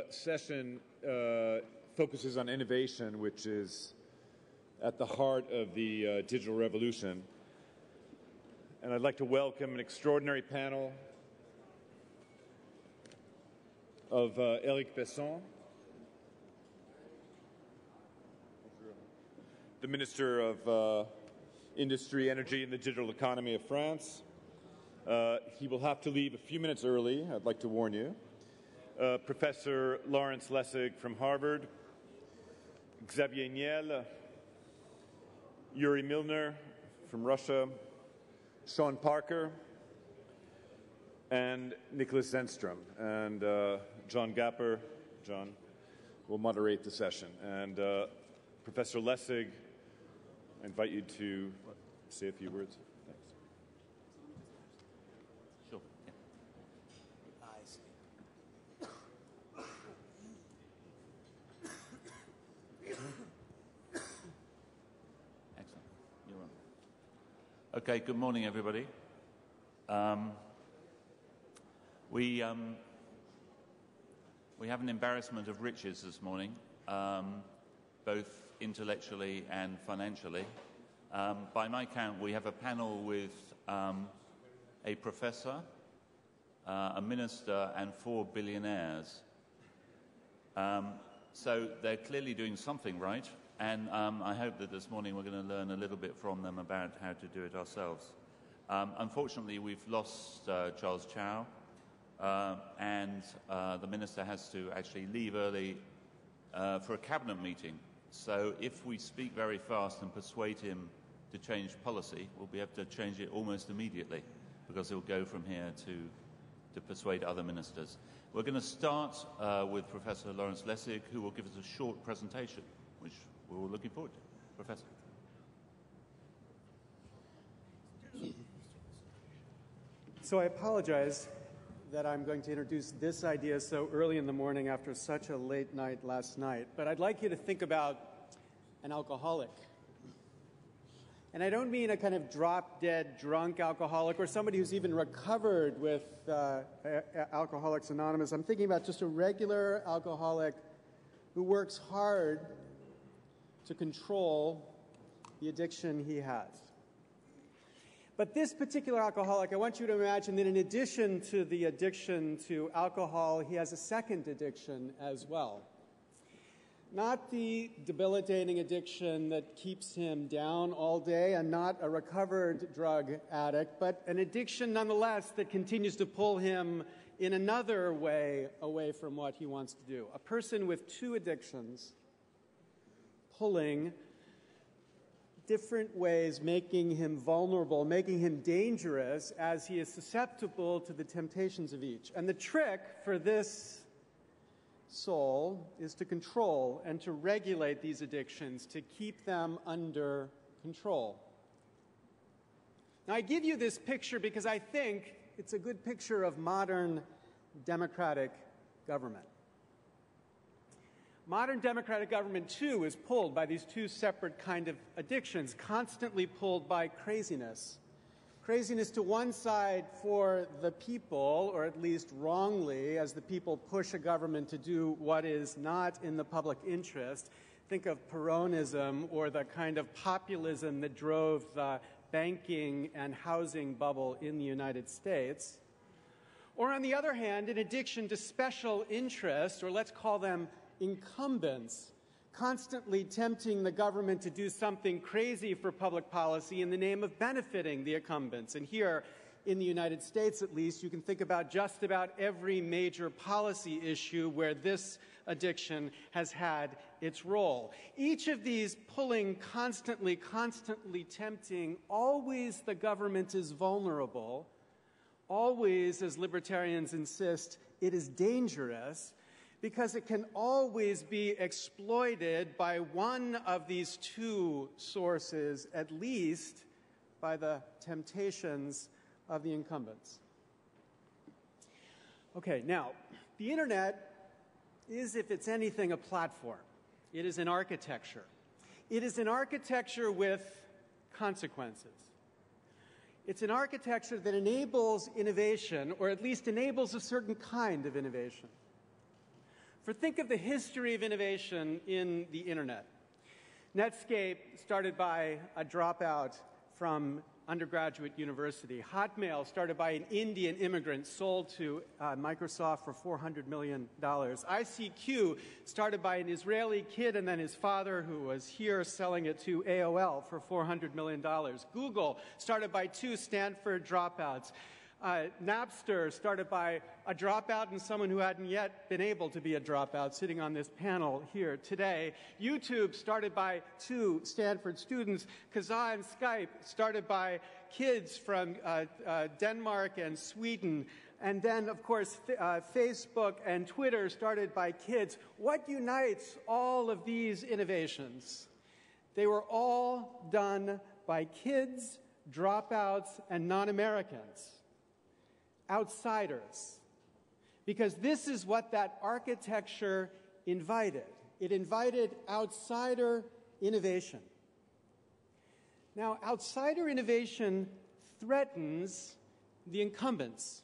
Session focuses on innovation, which is at the heart of the digital revolution. And I'd like to welcome an extraordinary panel of Besson, the Minister of Industry, Energy and the Digital Economy of France. He will have to leave a few minutes early, I'd like to warn you. Professor Lawrence Lessig from Harvard, Xavier Niel, Yuri Milner from Russia, Sean Parker, and Niklas Zennström. And John Gapper, John, will moderate the session. And Professor Lessig, I invite you to say a few words. Thanks. Sure. Yeah. I see. Excellent. You're on. Okay, good morning, everybody. We have an embarrassment of riches this morning, both intellectually and financially. By my count, we have a panel with a professor, a minister, and 4 billionaires. So they're clearly doing something right, and I hope that this morning we're going to learn a little bit from them about how to do it ourselves. Unfortunately, we've lost Chao, and the minister has to actually leave early for a cabinet meeting. So if we speak very fast and persuade him to change policy, we'll be able to change it almost immediately, because he'll go from here to persuade other ministers. We're going to start with Professor Lawrence Lessig, who will give us a short presentation, which we're all looking forward to. Professor. So I apologize that I'm going to introduce this idea so early in the morning after such a late night last night, but I'd like you to think about an alcoholic. And I don't mean a kind of drop-dead drunk alcoholic or somebody who's even recovered with Alcoholics Anonymous. I'm thinking about just a regular alcoholic who works hard to control the addiction he has. But this particular alcoholic, I want you to imagine that in addition to the addiction to alcohol, he has a second addiction as well. Not the debilitating addiction that keeps him down all day and not a recovered drug addict, but an addiction nonetheless that continues to pull him in another way away from what he wants to do. A person with two addictions pulling different ways, making him vulnerable, making him dangerous as he is susceptible to the temptations of each. And the trick for this soul is to control and to regulate these addictions, to keep them under control. Now, I give you this picture because I think it's a good picture of modern democratic government. Modern democratic government, too, is pulled by these two separate kind of addictions, constantly pulled by craziness. Craziness to one side for the people, or at least wrongly, as the people push a government to do what is not in the public interest. Think of Peronism or the kind of populism that drove the banking and housing bubble in the United States. Or on the other hand, an addiction to special interest, or let's call them incumbents, constantly tempting the government to do something crazy for public policy in the name of benefiting the incumbents. And here, in the United States at least, you can think about just about every major policy issue where this addiction has had its role. Each of these pulling constantly tempting, always the government is vulnerable, always, as libertarians insist, it is dangerous, because it can always be exploited by one of these two sources, at least by the temptations of the incumbents. Okay, now, the internet is, if it's anything, a platform. It is an architecture. It is an architecture with consequences. It's an architecture that enables innovation, or at least enables a certain kind of innovation. For think of the history of innovation in the internet. Netscape, started by a dropout from undergraduate university. Hotmail, started by an Indian immigrant, sold to Microsoft for $400 million. ICQ, started by an Israeli kid and then his father, who was here selling it to AOL for $400 million. Google, started by two Stanford dropouts. Napster, started by a dropout and someone who hadn't yet been able to be a dropout, sitting on this panel here today. YouTube, started by two Stanford students. Kazaa and Skype, started by kids from Denmark and Sweden. And then, of course, Facebook and Twitter, started by kids. What unites all of these innovations? They were all done by kids, dropouts, and non-Americans. Outsiders, because this is what that architecture invited. It invited outsider innovation. Now, outsider innovation threatens the incumbents.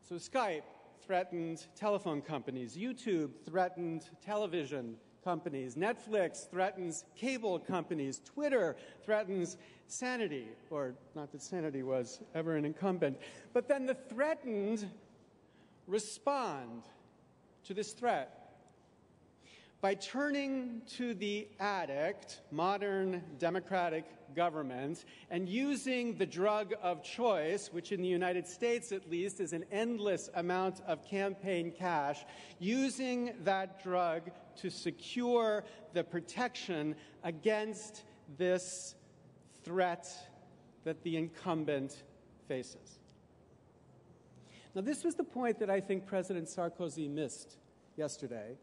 So Skype threatened telephone companies. YouTube threatened television companies. Netflix threatens cable companies. Twitter threatens sanity, or not that sanity was ever an incumbent. But then the threatened respond to this threat by turning to the addict, modern democratic government, and using the drug of choice, which in the United States at least is an endless amount of campaign cash, using that drug to secure the protection against this threat that the incumbent faces. Now, this was the point that I think President Sarkozy missed yesterday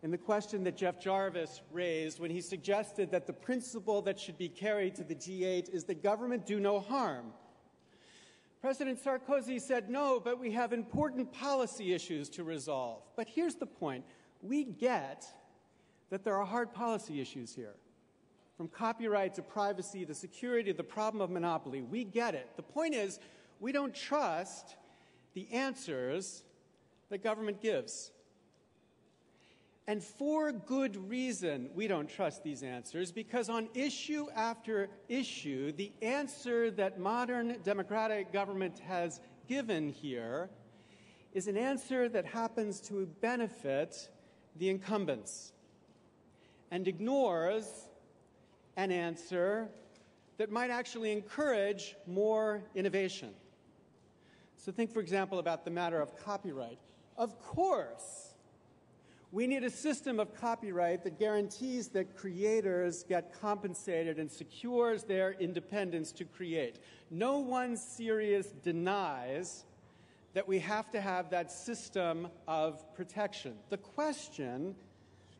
in the question that Jeff Jarvis raised when he suggested that the principle that should be carried to the G8 is that government do no harm. President Sarkozy said, no, but we have important policy issues to resolve. But here's the point. We get that there are hard policy issues here. From copyright to privacy to security to the problem of monopoly. We get it. The point is, we don't trust the answers that government gives. And for good reason, we don't trust these answers, because on issue after issue, the answer that modern democratic government has given here is an answer that happens to benefit the incumbents and ignores an answer that might actually encourage more innovation. So think, for example, about the matter of copyright. Of course, we need a system of copyright that guarantees that creators get compensated and secures their independence to create. No one serious denies that we have to have that system of protection. The question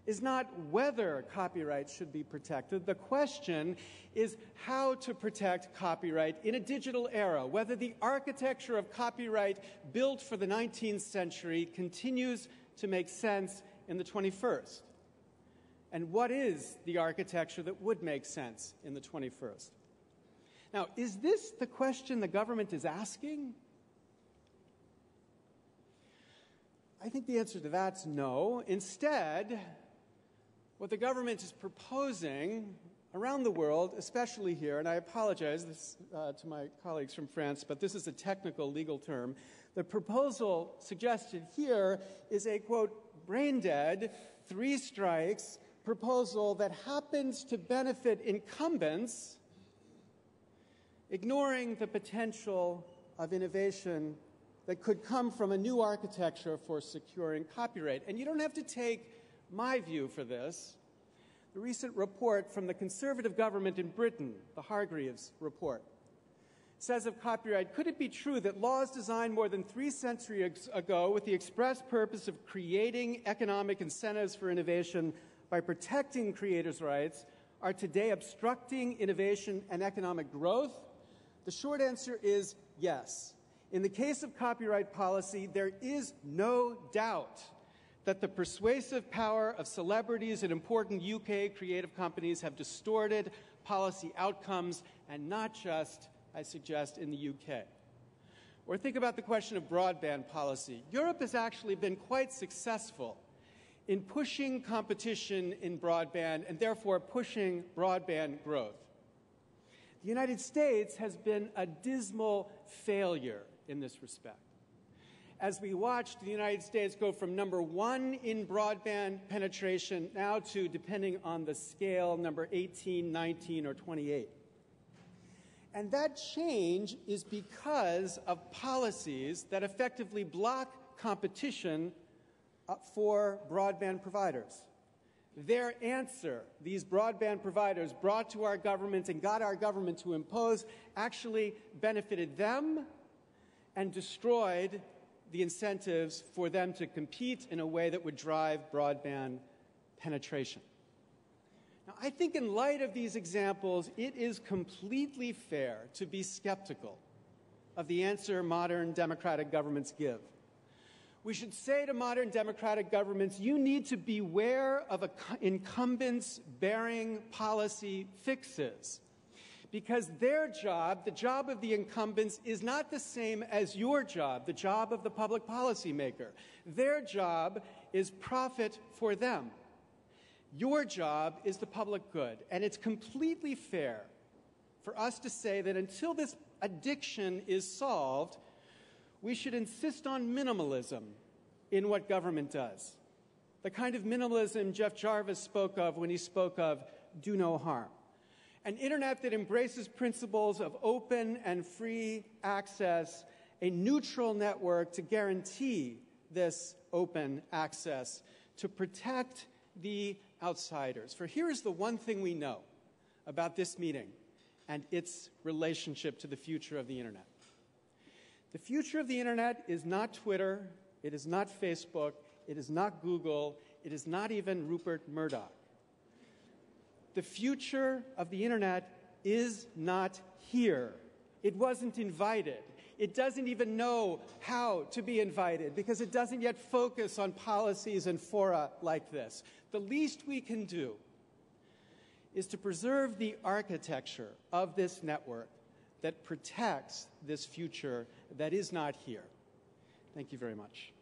is not whether copyright should be protected. The question is how to protect copyright in a digital era, whether the architecture of copyright built for the 19th century continues to make sense in the 21st. And what is the architecture that would make sense in the 21st? Now, is this the question the government is asking? I think the answer to that's no. Instead, what the government is proposing around the world, especially here, and I apologize to my colleagues from France, but this is a technical legal term. The proposal suggested here is a, quote, brain-dead, three strikes proposal that happens to benefit incumbents, ignoring the potential of innovation that could come from a new architecture for securing copyright. And you don't have to take my view for this. The recent report from the Conservative government in Britain, the Hargreaves report, says of copyright, could it be true that laws designed more than 3 centuries ago with the express purpose of creating economic incentives for innovation by protecting creators' rights are today obstructing innovation and economic growth? The short answer is yes. In the case of copyright policy, there is no doubt that the persuasive power of celebrities and important UK creative companies have distorted policy outcomes, and not just, I suggest, in the UK. Or think about the question of broadband policy. Europe has actually been quite successful in pushing competition in broadband and therefore pushing broadband growth. The United States has been a dismal failure in this respect. As we watched the United States go from number 1 in broadband penetration now to, depending on the scale, number 18, 19, or 28. And that change is because of policies that effectively block competition for broadband providers. Their answer, these broadband providers brought to our government and got our government to impose, actually benefited them and destroyed the incentives for them to compete in a way that would drive broadband penetration. Now, I think in light of these examples, it is completely fair to be skeptical of the answer modern democratic governments give. We should say to modern democratic governments, you need to beware of incumbents bearing policy fixes, because their job, the job of the incumbents, is not the same as your job, the job of the public policy maker. Their job is profit for them. Your job is the public good, and it's completely fair for us to say that until this addiction is solved, we should insist on minimalism in what government does. The kind of minimalism Jeff Jarvis spoke of when he spoke of do no harm. An internet that embraces principles of open and free access, a neutral network to guarantee this open access, to protect the outsiders. For here is the one thing we know about this meeting and its relationship to the future of the internet. The future of the internet is not Twitter, it is not Facebook, it is not Google, it is not even Rupert Murdoch. The future of the internet is not here. It wasn't invited. It doesn't even know how to be invited because it doesn't yet focus on policies and fora like this. The least we can do is to preserve the architecture of this network that protects this future that is not here. Thank you very much.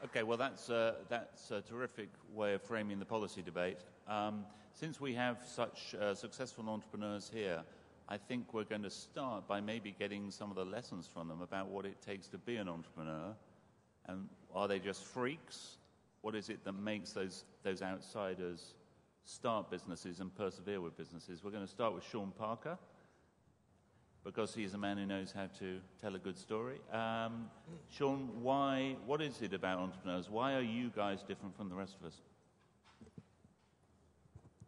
Okay, well, that's a terrific way of framing the policy debate. Since we have such successful entrepreneurs here, I think we're going to start by maybe getting some of the lessons from them about what it takes to be an entrepreneur. And are they just freaks? What is it that makes those outsiders start businesses and persevere with businesses? We're going to start with Sean Parker, because he's a man who knows how to tell a good story. Sean, what is it about entrepreneurs? Why are you guys different from the rest of us?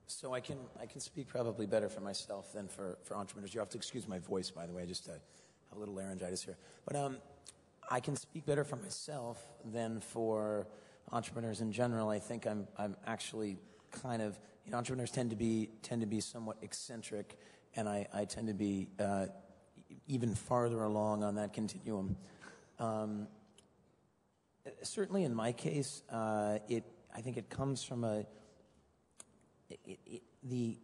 So I can speak probably better for myself than for entrepreneurs. You have to excuse my voice, by the way, just have a little laryngitis here. But I can speak better for myself than for entrepreneurs in general. I think I'm actually kind of, entrepreneurs tend to be somewhat eccentric, and I tend to be even farther along on that continuum. Certainly in my case, I think it comes from the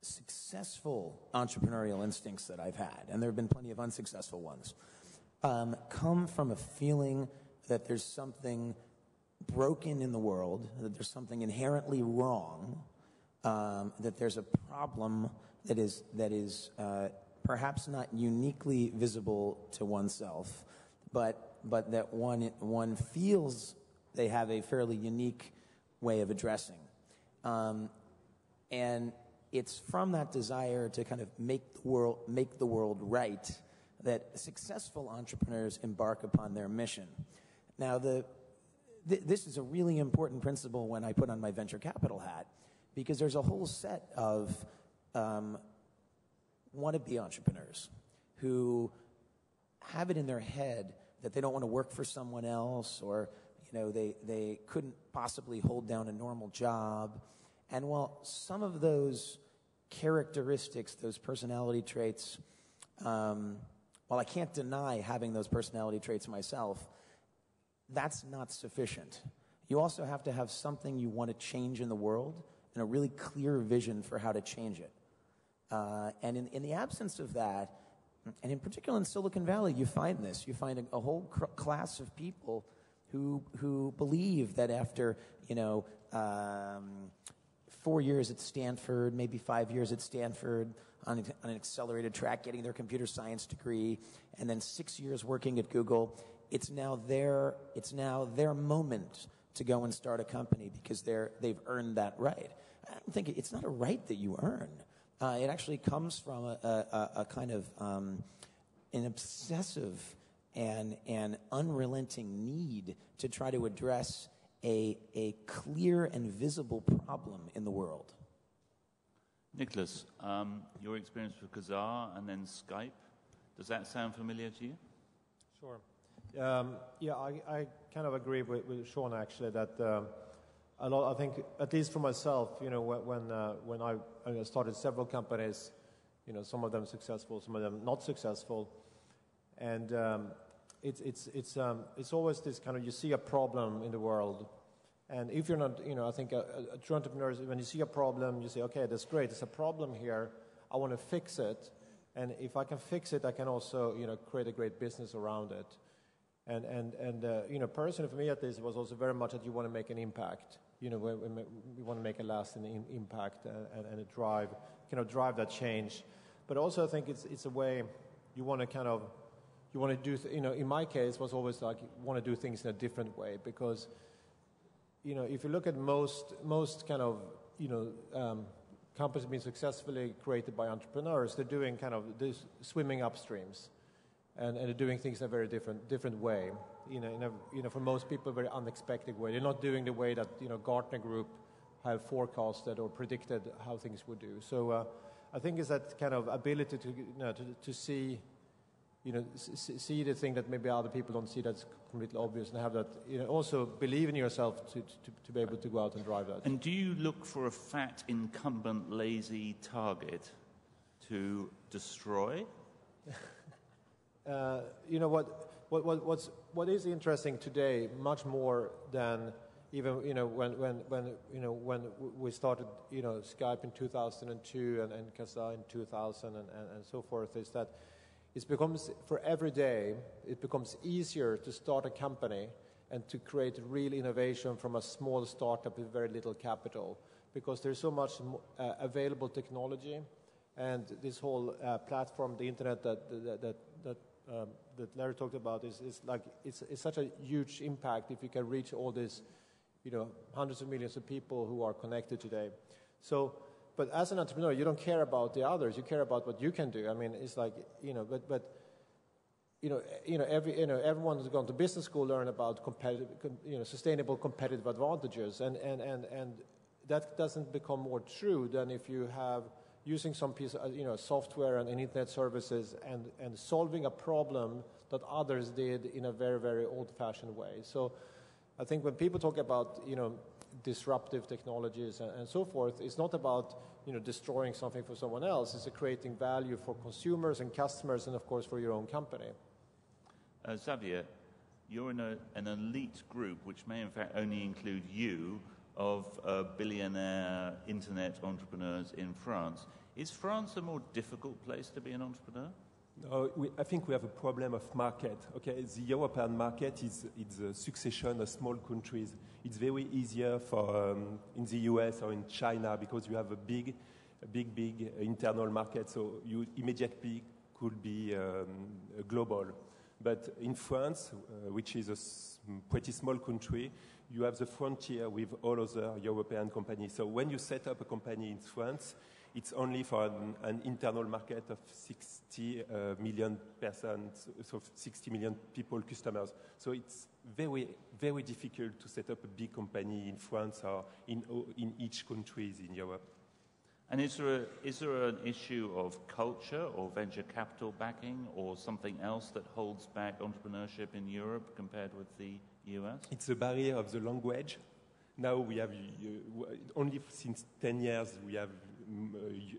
successful entrepreneurial instincts that I've had, and there have been plenty of unsuccessful ones, come from a feeling that there's something broken in the world, that there's something inherently wrong, that there's a problem that is perhaps not uniquely visible to oneself, but that one feels they have a fairly unique way of addressing. And it's from that desire to kind of make the world right that successful entrepreneurs embark upon their mission. Now, this is a really important principle when I put on my venture capital hat, because there's a whole set of wannabe entrepreneurs who have it in their head that they don't want to work for someone else, or they couldn't possibly hold down a normal job. And while some of those characteristics, those personality traits, while I can't deny having those personality traits myself, that's not sufficient. You also have to have something you want to change in the world and a really clear vision for how to change it. And in the absence of that, and in particular in Silicon Valley, you find this. You find a whole class of people who believe that after, 4 years at Stanford, maybe 5 years at Stanford, on an accelerated track, getting their computer science degree, and then 6 years working at Google, it's now their moment to go and start a company because they've earned that right. I don't think it's not a right that you earn. It actually comes from a kind of an obsessive and unrelenting need to try to address a clear and visible problem in the world. Niklas, your experience with Kazaa and then Skype, does that sound familiar to you? Sure. I kind of agree with Sean, actually, that I think, at least for myself, when I started several companies, some of them successful, some of them not successful, and it's always this kind of, you see a problem in the world, and if you're not, I think true entrepreneurs, when you see a problem, you say, okay, that's great, there's a problem here, I want to fix it, and if I can fix it, I can also, create a great business around it. And personally, for me at least, it was also very much that you want to make an impact. We want to make a lasting impact and drive that change. But also, I think it's a way you want to do. In my case, was always like you want to do things in a different way, because if you look at most kind of companies being successfully created by entrepreneurs, they're doing kind of this swimming upstreams. And they're doing things in a very different way, for most people, a very unexpected way. They're not doing the way that, Gartner Group have forecasted or predicted how things would do. So I think it's that kind of ability to see, see the thing that maybe other people don't see that's completely obvious, and have that, also believe in yourself to be able to go out and drive that. And do you look for a fat, incumbent, lazy target to destroy? What is interesting today, much more than even when we started Skype in 2002 and Kazaa in 2000 and so forth, is that it becomes, for every day, it becomes easier to start a company and to create real innovation from a small startup with very little capital, because there's so much available technology, and this whole platform, the internet that Larry talked about is like it's such a huge impact if you can reach all these hundreds of millions of people who are connected today. So, but as an entrepreneur, you don't care about the others. You care about what you can do. I mean, it's like everyone who's gone to business school learn about sustainable competitive advantages, and that doesn't become more true than if you have using some piece of software and internet services and solving a problem that others did in a very, very old-fashioned way. So I think when people talk about disruptive technologies and so forth, it's not about destroying something for someone else. It's creating value for consumers and customers, and of course for your own company. Xavier, you're in an elite group, which may in fact only include you, of billionaire internet entrepreneurs in France. Is France a more difficult place to be an entrepreneur? No, I think we have a problem of market. Okay, the European market is a succession of small countries. It's very easier for in the US or in China, because you have a big internal market, so you immediately could be global. But in France, which is a pretty small country, you have the frontier with all other European companies. So when you set up a company in France, it's only for an internal market of 60 million persons, so 60 million people, customers. So it's very, very difficult to set up a big company in France or in each country in Europe. And is there an issue of culture or venture capital backing or something else that holds back entrepreneurship in Europe compared with the US? It's a barrier of the language. Now we have, only since 10 years, we have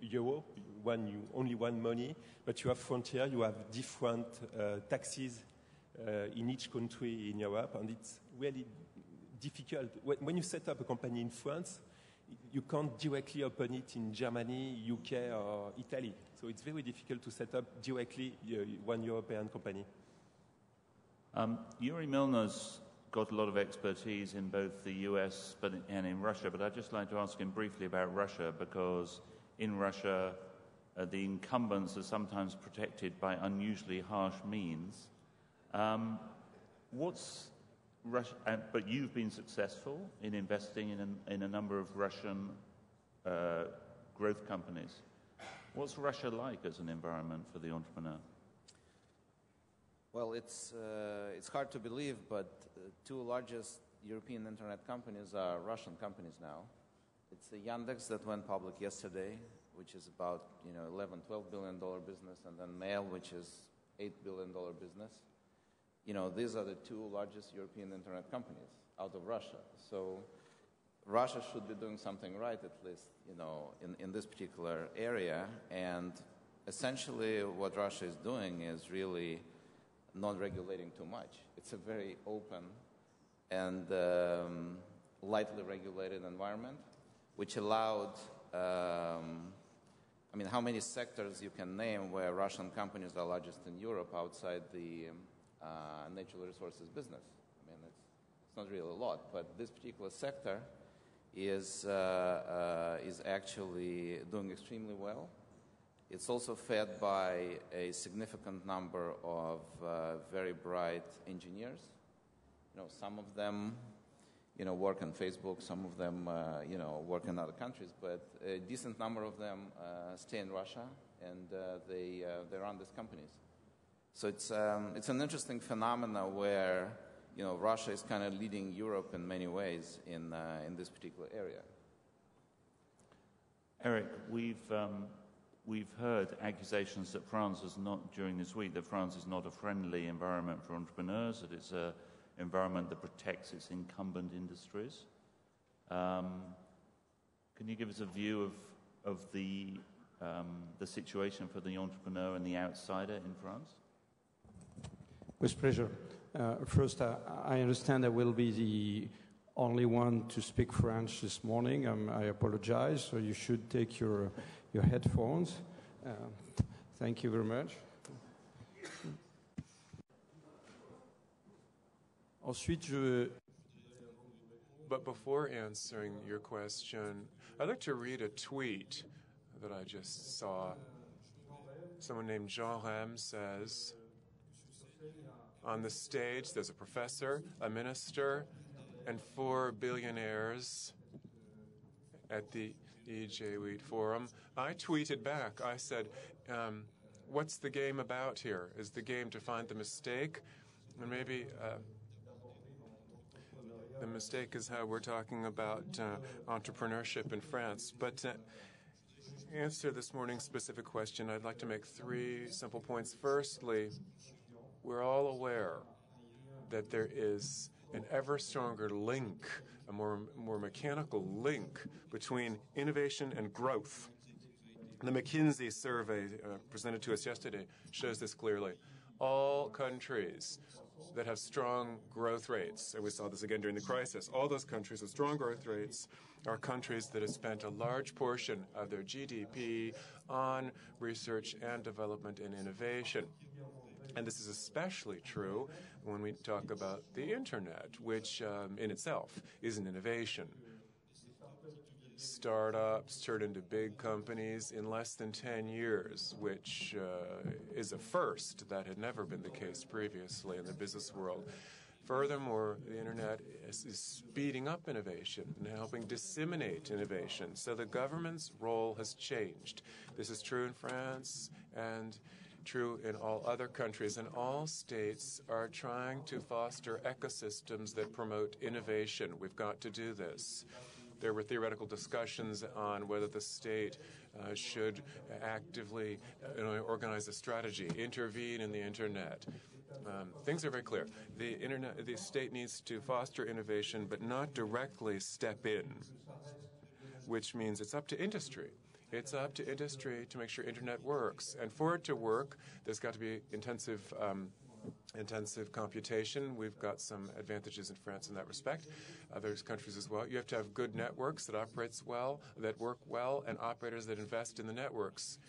euro, only one money, but you have frontier, you have different taxes in each country in Europe, and it's really difficult. When you set up a company in France, you can't directly open it in Germany, UK, or Italy. So it's very difficult to set up directly one European company. Yuri Milner's got a lot of expertise in both the US and in Russia, but I'd just like to ask him briefly about Russia, because in Russia, the incumbents are sometimes protected by unusually harsh means. But you've been successful in investing in a number of Russian growth companies. What's Russia like as an environment for the entrepreneur? Well, it's hard to believe, but two largest European internet companies are Russian companies now. It's Yandex that went public yesterday, which is about $11-12 billion business, and then Niel, which is $8 billion business. These are the two largest European internet companies out of Russia. So Russia should be doing something right, at least, in this particular area. And essentially what Russia is doing is really not regulating too much. It's a very open and lightly regulated environment, which allowed, how many sectors you can name where Russian companies are largest in Europe outside the natural resources business? It's not really a lot, but this particular sector is actually doing extremely well. It's also fed by a significant number of very bright engineers. Some of them, work on Facebook. Some of them, work in other countries. But a decent number of them stay in Russia, and they run these companies. So it's an interesting phenomenon where Russia is kind of leading Europe in many ways in this particular area. Eric, we've heard accusations that France is not, during this week, that France is not a friendly environment for entrepreneurs, that it's an environment that protects its incumbent industries. Can you give us a view of the situation for the entrepreneur and the outsider in France? With pleasure. First, I understand I will be the only one to speak French this morning. I apologize, so you should take your headphones. Thank you very much. But before answering your question, I'd like to read a tweet that I just saw. Someone named Jean Rem says, on the stage, there's a professor, a minister, and 4 billionaires at the EJ Forum. I tweeted back. I said, what's the game about here? Is the game to find the mistake? And maybe the mistake is how we're talking about entrepreneurship in France. But to answer this morning's specific question, I'd like to make 3 simple points. Firstly, we're all aware that there is an ever stronger link, a more mechanical link between innovation and growth. The McKinsey survey presented to us yesterday shows this clearly. All countries that have strong growth rates, and we saw this again during the crisis, all those countries with strong growth rates are countries that have spent a large portion of their GDP on research and development and innovation. And this is especially true when we talk about the Internet, which in itself is an innovation. Startups turn into big companies in less than 10 years, which is a first. That had never been the case previously in the business world. Furthermore, the Internet is speeding up innovation and helping disseminate innovation. So the government's role has changed. This is true in France and true in all other countries, and all states are trying to foster ecosystems that promote innovation. We've got to do this. There were theoretical discussions on whether the state should actively organize a strategy, intervene in the Internet. Things are very clear. The state needs to foster innovation, but not directly step in, which means it's up to industry. It's up to industry to make sure internet works. And for it to work, there's got to be intensive computation. We've got some advantages in France in that respect. Other countries as well. You have to have good networks that work well, and operators that invest in the networks.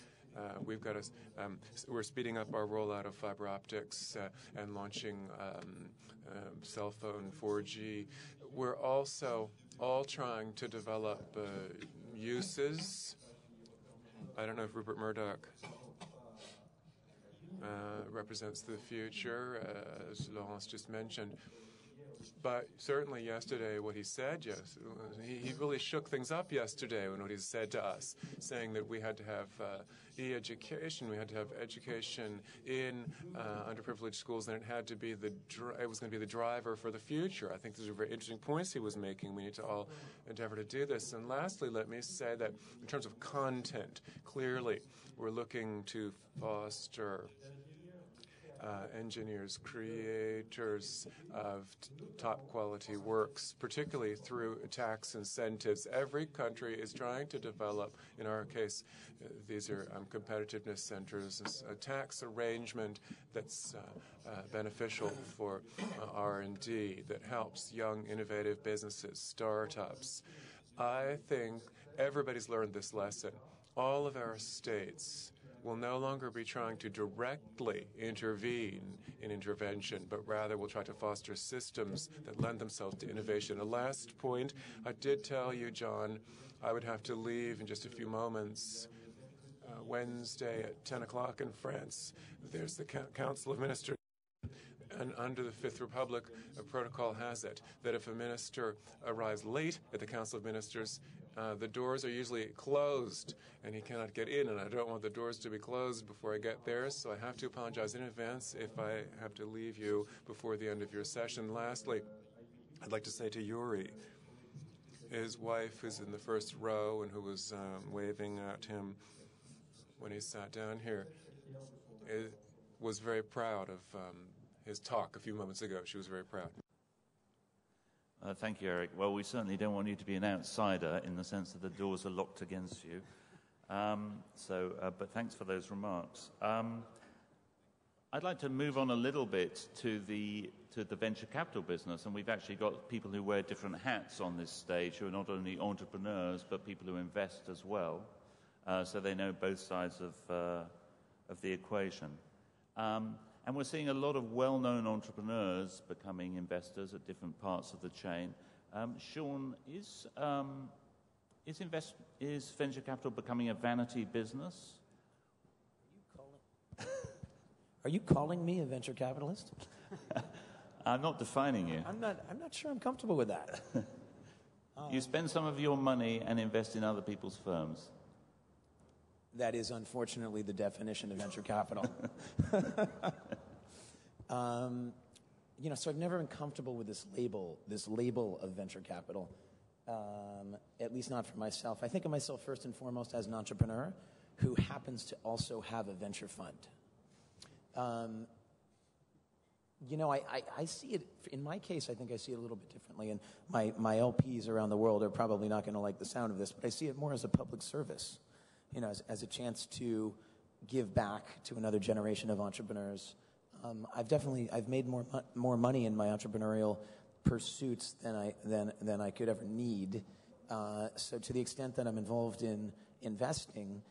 We're speeding up our rollout of fiber optics and launching cell phone 4G. We're also all trying to develop uses. I don't know if Rupert Murdoch represents the future, as Laurence just mentioned. But certainly yesterday, what he said, he really shook things up yesterday when what he said to us, saying that we had to have e-education, we had to have education in underprivileged schools, and it had to be it was going to be the driver for the future. I think these are very interesting points he was making. We need to all endeavor to do this. And lastly, let me say that in terms of content, clearly we're looking to foster engineers, creators of top quality works, particularly through tax incentives. Every country is trying to develop, in our case, these are competitiveness centers, a tax arrangement that's beneficial for R&D, that helps young, innovative businesses, startups. I think everybody's learned this lesson. All of our states will no longer be trying to directly intervene in intervention, but rather will try to foster systems that lend themselves to innovation. A last point, I did tell you, John, I would have to leave in just a few moments. Wednesday at 10 o'clock in France, there's the Council of Ministers. And under the Fifth Republic, a protocol has it that if a minister arrives late at the Council of Ministers, the doors are usually closed and he cannot get in, and I don't want the doors to be closed before I get there, so I have to apologize in advance if I have to leave you before the end of your session. Lastly, I'd like to say to Yuri, his wife who's in the first row and who was waving at him when he sat down here, was very proud of his talk a few moments ago. She was very proud. Thank you, Eric. Well, we certainly don't want you to be an outsider in the sense that the doors are locked against you. But thanks for those remarks. I'd like to move on a little bit to the venture capital business, and we've actually got people who wear different hats on this stage who are not only entrepreneurs but people who invest as well, so they know both sides of the equation. And we're seeing a lot of well-known entrepreneurs becoming investors at different parts of the chain. Sean, is venture capital becoming a vanity business? Are you calling me a venture capitalist? I'm not defining you. I'm not sure I'm comfortable with that. You spend some of your money and invest in other people's firms. That is unfortunately the definition of venture capital. So I've never been comfortable with this label of venture capital, at least not for myself. I think of myself first and foremost as an entrepreneur who happens to also have a venture fund. I see it, in my case, I think I see it a little bit differently, and my LPs around the world are probably not going to like the sound of this, but I see it more as a public service. As a chance to give back to another generation of entrepreneurs. I've made more money in my entrepreneurial pursuits than I could ever need. So to the extent that I'm involved in investing,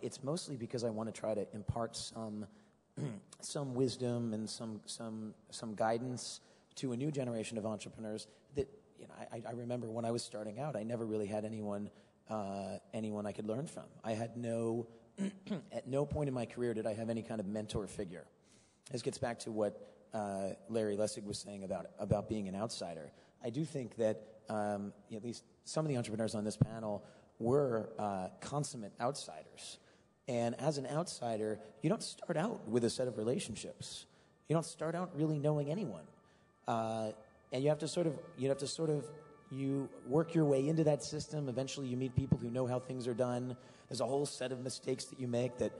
it's mostly because I want to try to impart some wisdom and some guidance to a new generation of entrepreneurs. That I remember when I was starting out, I never really had anyone I could learn from. I had at no point in my career did I have any kind of mentor figure. This gets back to what Larry Lessig was saying about being an outsider. I do think that at least some of the entrepreneurs on this panel were consummate outsiders. And as an outsider, you don't start out with a set of relationships. You don't start out really knowing anyone. And you have to sort of you work your way into that system. Eventually you meet people who know how things are done. There's a whole set of mistakes that you make that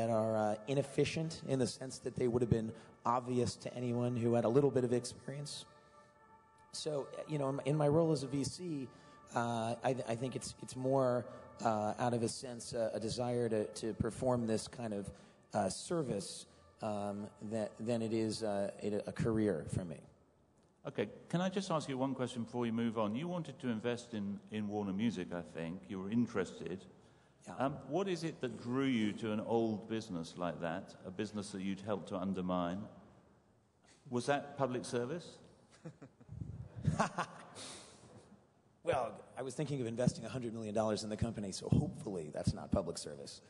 are inefficient in the sense that they would have been obvious to anyone who had a little bit of experience. So, in my role as a VC, I think it's more out of a sense, a desire to perform this kind of service than it is a career for me. Okay, can I just ask you one question before we move on? You wanted to invest in Warner Music, I think. You were interested. Yeah. What is it that drew you to an old business like that, a business that you'd helped to undermine? Was that public service? Well, I was thinking of investing $100 million in the company, so hopefully that's not public service.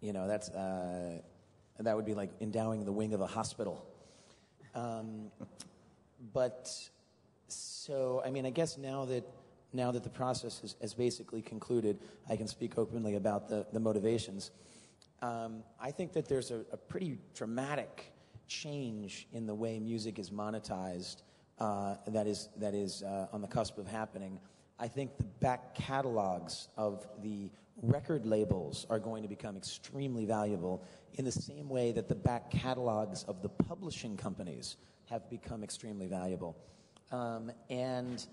That's that would be like endowing the wing of a hospital. I guess now that the process has basically concluded, I can speak openly about the motivations. I think that there's a pretty dramatic change in the way music is monetized that is on the cusp of happening. I think the back catalogs of the record labels are going to become extremely valuable in the same way that the back catalogs of the publishing companies have become extremely valuable. And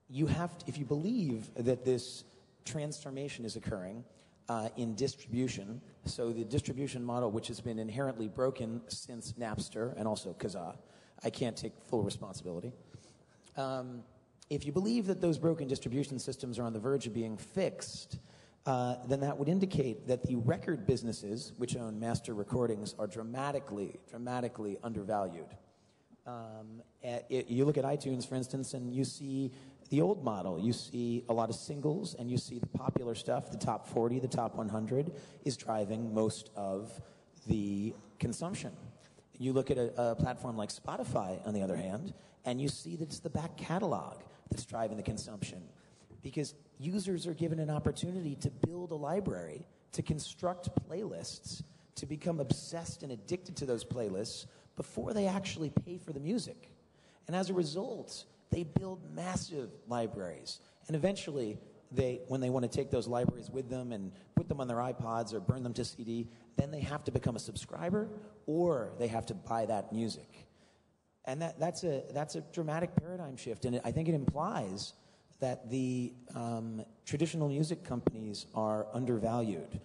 you have to, if you believe that this transformation is occurring in distribution, so the distribution model, which has been inherently broken since Napster and also Kazaa, I can't take full responsibility. If you believe that those broken distribution systems are on the verge of being fixed, then that would indicate that the record businesses, which own master recordings, are dramatically undervalued. You look at iTunes, for instance, and you see the old model. You see a lot of singles, and you see the popular stuff, the top 40, the top 100, is driving most of the consumption. You look at a platform like Spotify, on the other hand, and you see that it's the back catalog that's driving the consumption. Because users are given an opportunity to build a library, to construct playlists, to become obsessed and addicted to those playlists before they actually pay for the music. And as a result, they build massive libraries. And eventually, when they want to take those libraries with them and put them on their iPods or burn them to CD, then they have to become a subscriber or they have to buy that music. And that's a dramatic paradigm shift. And I think it implies that the traditional music companies are undervalued.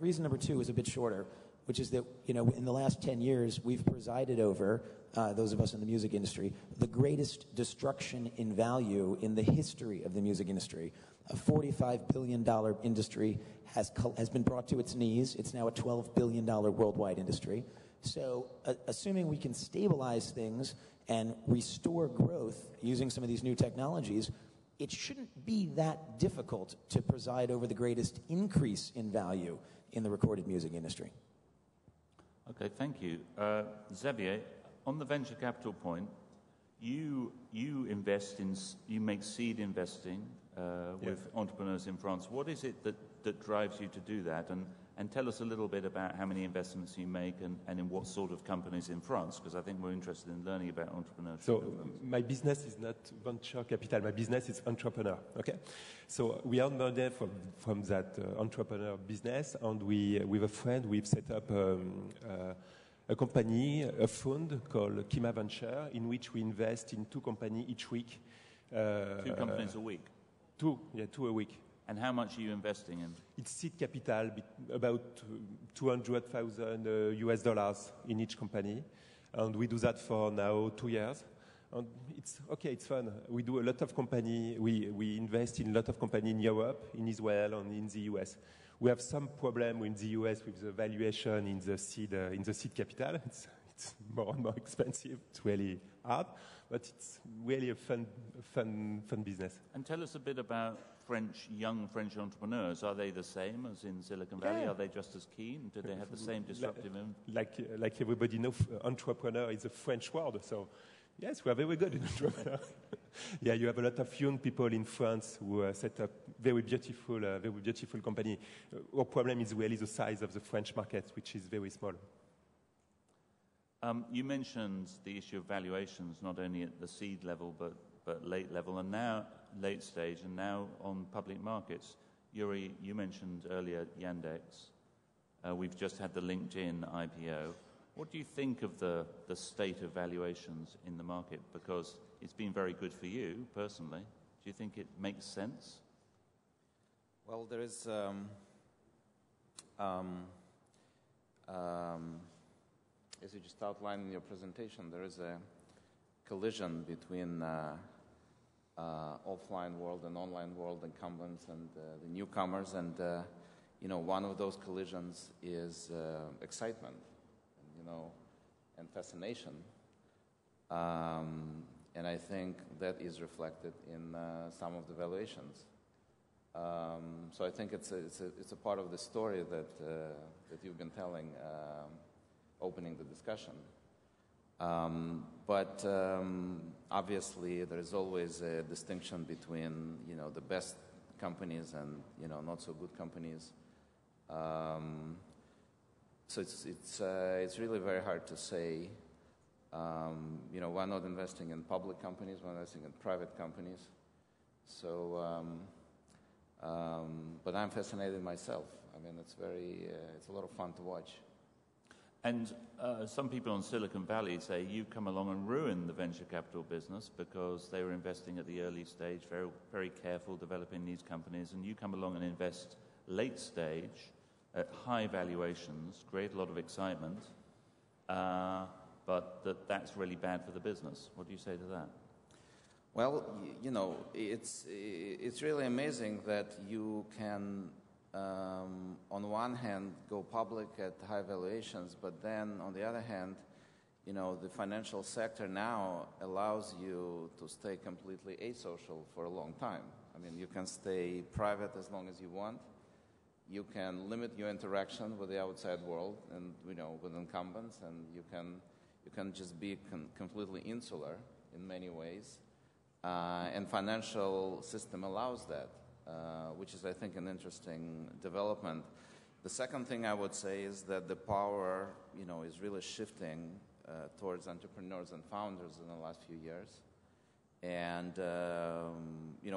Reason number two is a bit shorter, which is that, in the last 10 years, we've presided over, those of us in the music industry, the greatest destruction in value in the history of the music industry. A $45 billion industry has been brought to its knees. It's now a $12 billion worldwide industry. So assuming we can stabilize things and restore growth using some of these new technologies, it shouldn't be that difficult to preside over the greatest increase in value in the recorded music industry. Okay, thank you. Xavier, on the venture capital point, you make seed investing with entrepreneurs in France. What is it that drives you to do that? And tell us a little bit about how many investments you make and in what sort of companies in France, because I think we're interested in learning about entrepreneurship. So my business is not venture capital. My business is entrepreneur. Okay, so we earn money from that entrepreneur business, and with a friend we've set up a company, a fund called Kima Venture, in which we invest in 2 companies each week. 2 companies a week? 2 a week. And how much are you investing in? It's seed capital, about $200,000 US in each company. And we do that for now 2 years. And it's fun. We do a lot of company. We invest in a lot of company in Europe, in Israel, and in the US. We have some problem in the US with the valuation in the seed capital. It's more and more expensive. It's really hard, but it's really a fun business. And tell us a bit about young French entrepreneurs. Are they the same as in Silicon Valley? Yeah. Are they just as keen? Do they have the same disruptive like everybody knows, entrepreneur is a French word. So yes, we are very good in entrepreneur. Yeah, you have a lot of young people in France who set up very beautiful company. Our problem is really the size of the French market, which is very small. You mentioned the issue of valuations, not only at the seed level, but late level, and now late stage, and now on public markets. Yuri, you mentioned earlier Yandex. We've just had the LinkedIn IPO. What do you think of the state of valuations in the market? Because it's been very good for you personally. Do you think it makes sense? Well, there is, as you just outlined in your presentation, there is a collision between offline world and online world, incumbents and the newcomers, and one of those collisions is excitement, and fascination, and I think that is reflected in some of the valuations. So I think it's a part of the story that you've been telling, opening the discussion. But obviously, there is always a distinction between the best companies and not so good companies. So it's really very hard to say. We're not investing in public companies; we're investing in private companies. So, but I'm fascinated myself. I mean, it's a lot of fun to watch. And some people in Silicon Valley say you've come along and ruined the venture capital business because they were investing at the early stage, very, very careful developing these companies, and you come along and invest late stage at high valuations, create a lot of excitement, but that's really bad for the business. What do you say to that? Well, it's really amazing that you can, on one hand, go public at high valuations, but then on the other hand, the financial sector now allows you to stay completely asocial for a long time. I mean, you can stay private as long as you want. You can limit your interaction with the outside world and with incumbents, and you can just be completely insular in many ways. And financial system allows that, which is, I think, an interesting development. The second thing I would say is that the power, is really shifting towards entrepreneurs and founders in the last few years. And,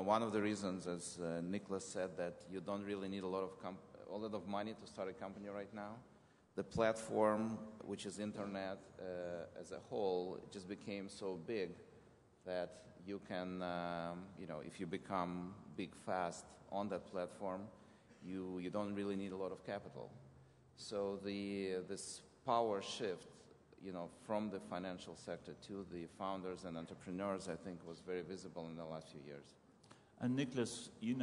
one of the reasons, as Niklas said, that you don't really need a lot of money to start a company right now. The platform, which is internet as a whole, just became so big that you can, if you become big fast on that platform, you don't really need a lot of capital. So this power shift, from the financial sector to the founders and entrepreneurs, I think, was very visible in the last few years. And Niklas, you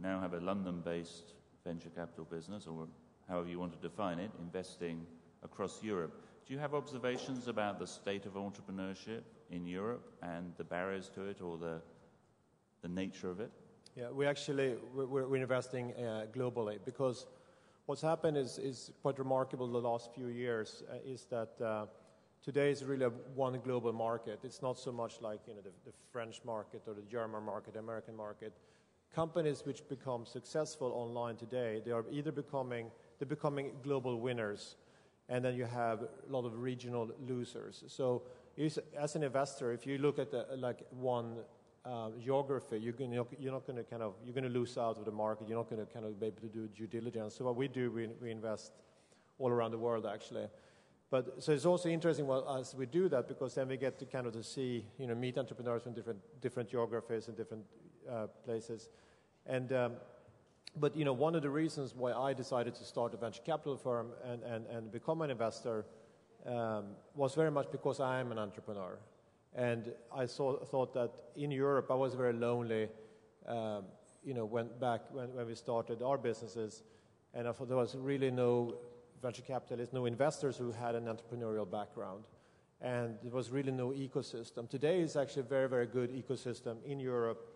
now have a London-based venture capital business, or however you want to define it, investing across Europe. Do you have observations about the state of entrepreneurship in Europe and the barriers to it, or the nature of it? Yeah, we're investing globally, because what's happened is quite remarkable the last few years, is that today is really one global market. It's not so much like the French market or the German market, the American market. Companies which become successful online today, they are either becoming global winners, and then you have a lot of regional losers. So as an investor, if you look at one geography, you're going to lose out of the market. You're not going to be able to do due diligence. So what we do, we invest all around the world, actually. But so it's also interesting as we do that, because then we get to see, meet entrepreneurs from different geographies and different places. And but one of the reasons why I decided to start a venture capital firm and become an investor was very much because I am an entrepreneur. And I thought that in Europe I was very lonely, when we started our businesses, and I thought there was really no venture capitalists, no investors who had an entrepreneurial background, and there was really no ecosystem. Today is actually a very, very good ecosystem in Europe,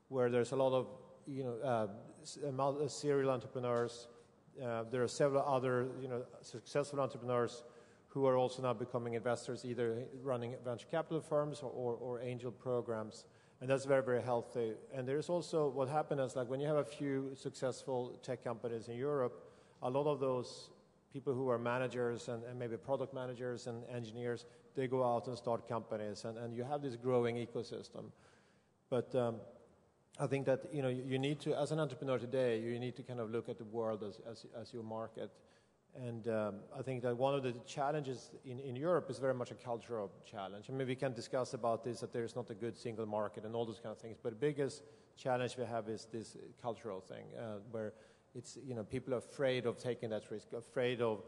where there's a lot of serial entrepreneurs. There are several other successful entrepreneurs who are also now becoming investors, either running venture capital firms or angel programs. And that's very, very healthy. And there's also what happened is, when you have a few successful tech companies in Europe, a lot of those people who are managers and maybe product managers and engineers, they go out and start companies, and you have this growing ecosystem. But I think that you need to, as an entrepreneur today, you need to look at the world as your market. And I think that one of the challenges in Europe is very much a cultural challenge. I mean, we can discuss about this, that there's not a good single market and all those kind of things, but the biggest challenge we have is this cultural thing, where it's, people are afraid of taking that risk, afraid of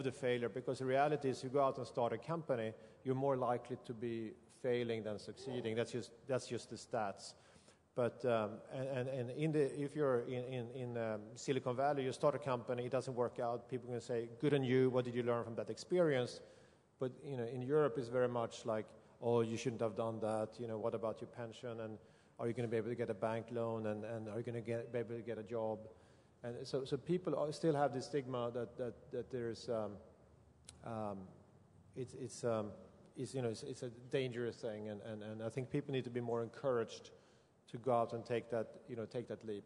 the failure, because the reality is you go out and start a company, you're more likely to be failing than succeeding. That's just the stats. But if you're in Silicon Valley, you start a company, it doesn't work out, people are going to say, good on you, what did you learn from that experience? But in Europe, it's very much like, oh, you shouldn't have done that, what about your pension, and are you going to be able to get a bank loan, and are you going to be able to get a job? And so people still have this stigma that there's it's a dangerous thing, and I think people need to be more encouraged to go out and take that leap.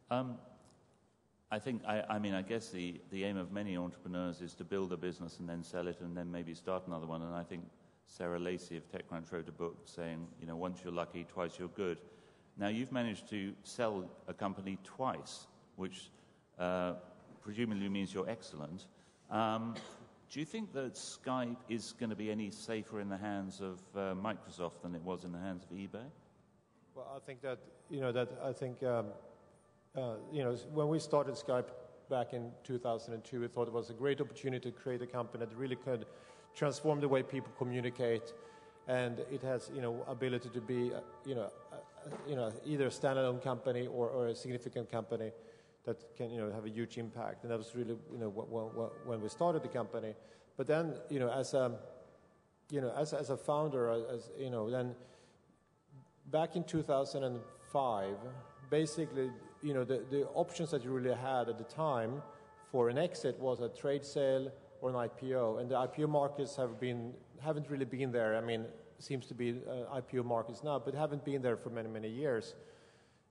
I think I guess the aim of many entrepreneurs is to build a business and then sell it and then maybe start another one. And I think Sarah Lacey of TechCrunch wrote a book saying, once you're lucky, twice you're good. Now you've managed to sell a company twice, which presumably means you're excellent. Do you think that Skype is going to be any safer in the hands of Microsoft than it was in the hands of eBay? Well, I think that, when we started Skype back in 2002, we thought it was a great opportunity to create a company that really could transform the way people communicate, and it has, ability to be, either a standalone company or a significant company that can, have a huge impact. And that was really, when we started the company. But then, as a founder, then back in 2005, basically, the options that you really had at the time for an exit was a trade sale or an IPO, and the IPO markets haven't really been there. I mean, seems to be IPO markets now, but haven't been there for many, many years.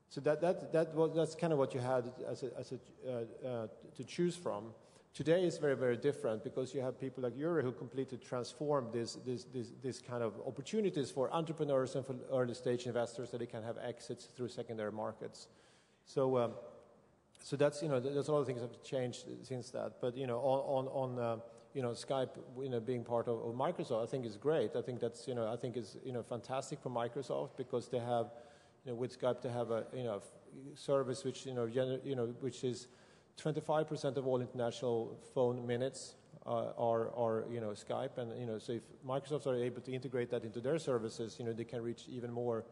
So that's kind of what you had to choose from. Today is very, very different, because you have people like Yuri who completely transformed this kind of opportunities for entrepreneurs and for early stage investors, that they can have exits through secondary markets. So that's there's a lot of things that have changed since that. But on Skype being part of Microsoft, I think is great. I think that's I think is fantastic for Microsoft, because they have with Skype to have a service which which is 25% of all international phone minutes are Skype, and so if Microsoft are able to integrate that into their services, they can reach even more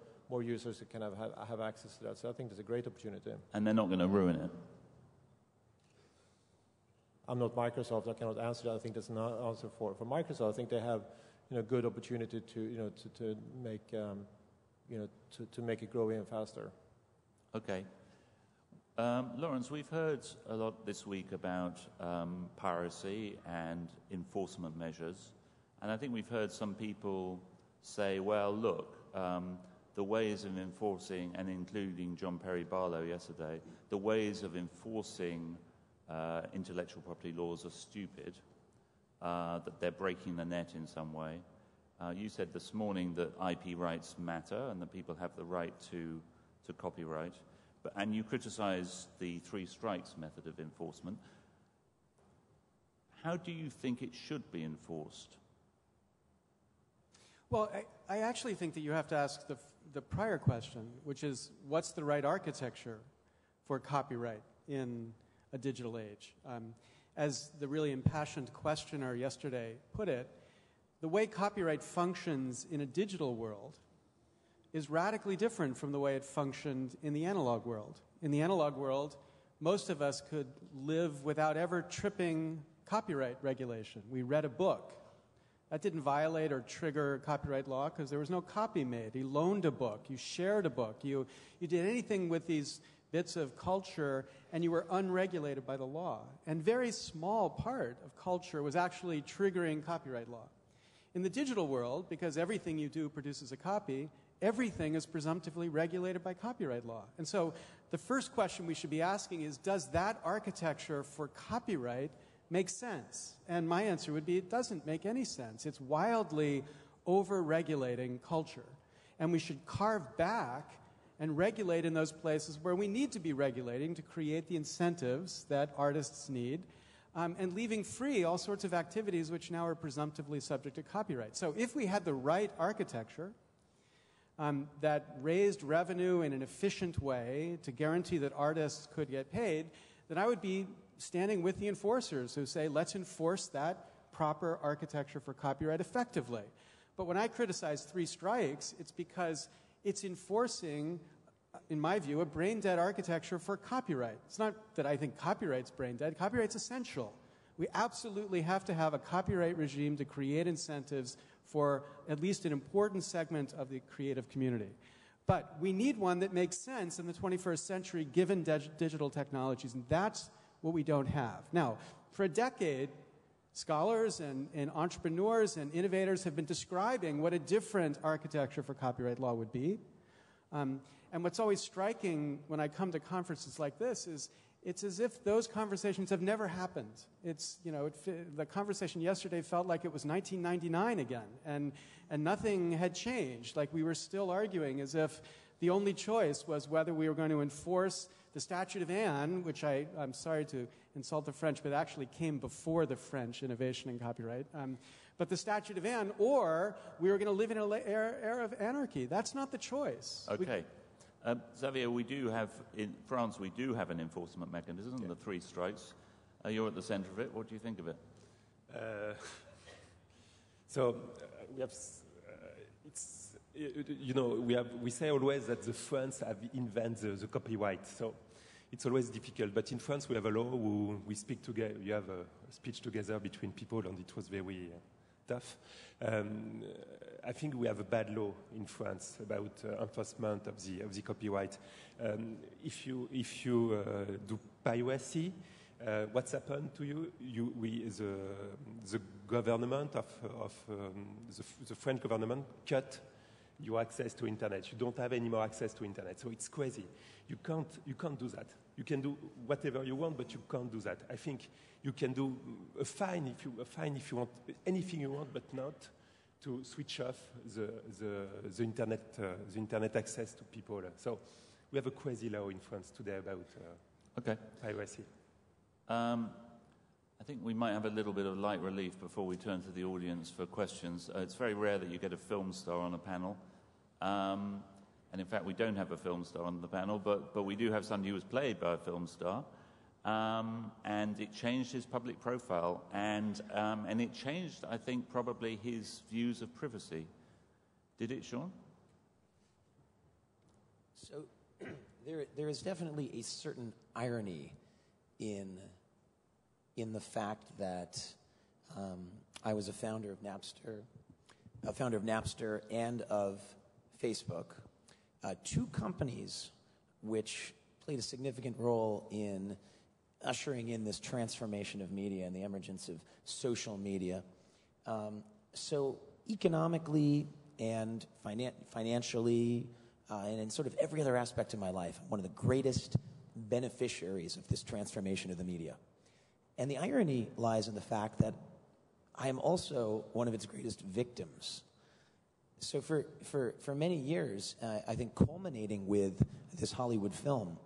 users that can have access to that. So I think there's a great opportunity. And they're not going to ruin it. I'm not Microsoft. I cannot answer that. I think that's an answer for Microsoft. I think they have good opportunity to make to make it grow even faster. Okay. Lawrence, we've heard a lot this week about piracy and enforcement measures, and I think we've heard some people say, well, look, the ways of enforcing, and including John Perry Barlow yesterday, the ways of enforcing intellectual property laws are stupid, that they're breaking the net in some way. You said this morning that IP rights matter and that people have the right to copyright. And you criticize the three strikes method of enforcement. How do you think it should be enforced? Well, I actually think that you have to ask the prior question, which is, what's the right architecture for copyright in a digital age? As the really impassioned questioner yesterday put it, the way copyright functions in a digital world is radically different from the way it functioned in the analog world. In the analog world, most of us could live without ever tripping copyright regulation. We read a book. That didn't violate or trigger copyright law because there was no copy made. You loaned a book. You shared a book. You did anything with these bits of culture, and you were unregulated by the law. And very small part of culture was actually triggering copyright law. In the digital world, because everything you do produces a copy, everything is presumptively regulated by copyright law. And so the first question we should be asking is, does that architecture for copyright make sense? And my answer would be, it doesn't make any sense. It's wildly over-regulating culture. And we should carve back and regulate in those places where we need to be regulating to create the incentives that artists need, and leaving free all sorts of activities which now are presumptively subject to copyright. So if we had the right architecture that raised revenue in an efficient way to guarantee that artists could get paid, then I would be standing with the enforcers who say, let's enforce that proper architecture for copyright effectively. But when I criticize 3 strikes, it's because it's enforcing, in my view, a brain-dead architecture for copyright. It's not that I think copyright's brain-dead. Copyright's essential. We absolutely have to have a copyright regime to create incentives for at least an important segment of the creative community. But we need one that makes sense in the 21st century given digital technologies, and that's what we don't have. Now, for a decade, scholars and entrepreneurs and innovators have been describing what a different architecture for copyright law would be. And what's always striking when I come to conferences like this is it's as if those conversations have never happened. It's, the conversation yesterday felt like it was 1999 again, and nothing had changed. Like we were still arguing as if the only choice was whether we were going to enforce the Statute of Anne, which I'm sorry to insult the French, but actually came before the French innovation in copyright. But the Statute of Anne, or we were going to live in an era of anarchy. That's not the choice. Okay. Xavier, we do have, in France, we do have an enforcement mechanism, the 3 strikes. You're at the center of it. What do you think of it? We have, we say always that the French have invented the copyright. So it's always difficult. But in France, we have a law where we speak together. You have a speech together between people, and it was very tough. I think we have a bad law in France about enforcement of the copyright. If you do piracy, what's happened to you? The government of the French government cut your access to internet. You don't have any more access to internet. So it's crazy. You can't do that. You can do whatever you want, but you can't do that. I think you can do a fine if you want anything you want, but not to switch off the internet access to people. So we have a crazy law in France today about piracy. I think we might have a little bit of light relief before we turn to the audience for questions. It's very rare that you get a film star on a panel. And in fact, we don't have a film star on the panel, but we do have somebody who was played by a film star. And it changed his public profile, and it changed, I think, probably his views of privacy. Did it, Sean? So there is definitely a certain irony in the fact that I was a founder of Napster and of Facebook, 2 companies which played a significant role in ushering in this transformation of media and the emergence of social media. So economically and financially and in sort of every other aspect of my life, I'm one of the greatest beneficiaries of this transformation of the media. And the irony lies in the fact that I am also one of its greatest victims. So for many years, I think culminating with this Hollywood film,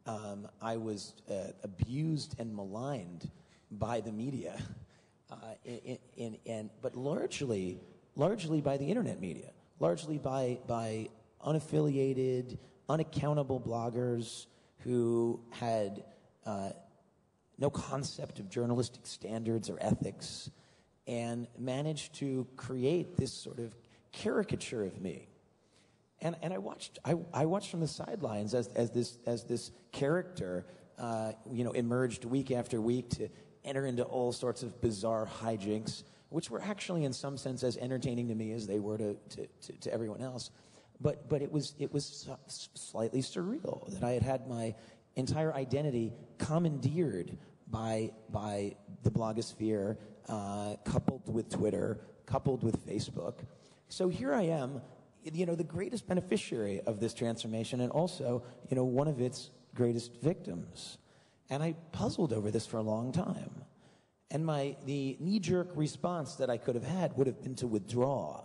I was abused and maligned by the media, but largely by the internet media, largely by unaffiliated, unaccountable bloggers who had no concept of journalistic standards or ethics, and managed to create this sort of caricature of me. And I watched from the sidelines as this character emerged week after week to enter into all sorts of bizarre hijinks, which were actually in some sense as entertaining to me as they were to everyone else. But it was slightly surreal that I had my entire identity commandeered by the blogosphere, coupled with Twitter, coupled with Facebook. So here I am, the greatest beneficiary of this transformation, and also, one of its greatest victims. And I puzzled over this for a long time. And the knee-jerk response that I could have had would have been to withdraw